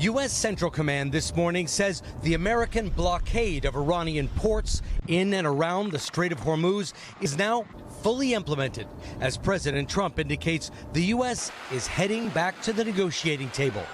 U.S. Central Command this morning says the American blockade of Iranian ports in and around the Strait of Hormuz is now fully implemented, as President Trump indicates the U.S. is heading back to the negotiating table,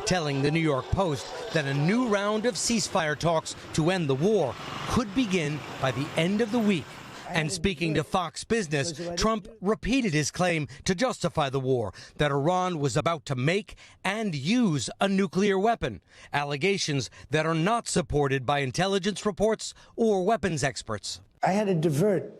telling the New York Post that a new round of ceasefire talks to end the war could begin by the end of the week. And speaking to Fox Business, Trump repeated his claim to justify the war, that Iran was about to make and use a nuclear weapon, allegations that are not supported by intelligence reports or weapons experts. I had to divert,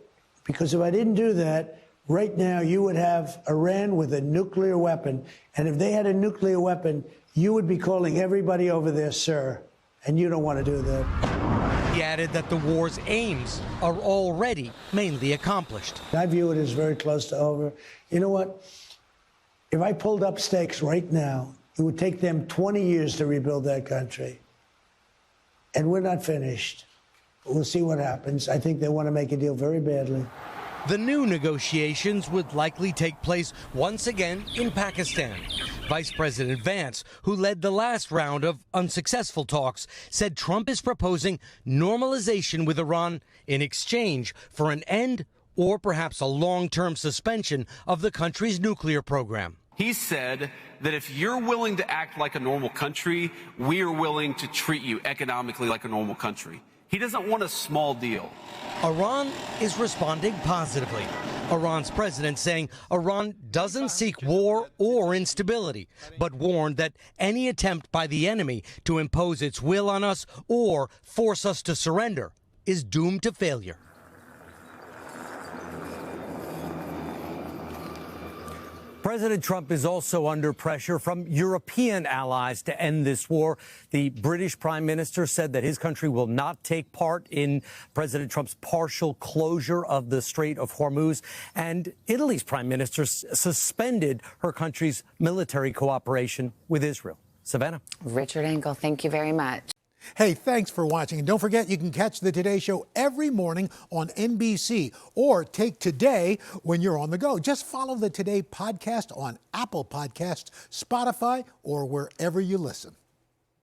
because if I didn't do that, right now you would have Iran with a nuclear weapon. And if they had a nuclear weapon, you would be calling everybody over there, sir. And you don't want to do that. He added that the war's aims are already mainly accomplished. I view it as very close to over. You know what? If I pulled up stakes right now, it would take them 20 years to rebuild that country. And we're not finished. We'll see what happens. I think they want to make a deal very badly. The new negotiations would likely take place once again in Pakistan. Vice President Vance, who led the last round of unsuccessful talks, said Trump is proposing normalization with Iran in exchange for an end or perhaps a long-term suspension of the country's nuclear program. He said that if you're willing to act like a normal country, we are willing to treat you economically like a normal country. He doesn't want a small deal. Iran is responding positively. Iran's president saying Iran doesn't seek war or instability, but warned that any attempt by the enemy to impose its will on us or force us to surrender is doomed to failure. President Trump is also under pressure from European allies to end this war. The British Prime Minister said that his country will not take part in President Trump's partial closure of the Strait of Hormuz. And Italy's Prime Minister suspended her country's military cooperation with Israel. Savannah. Richard Engel, thank you very much. Hey, thanks for watching. And don't forget, you can catch the Today Show every morning on NBC or take Today when you're on the go. Just follow the Today podcast on Apple Podcasts, Spotify, or wherever you listen.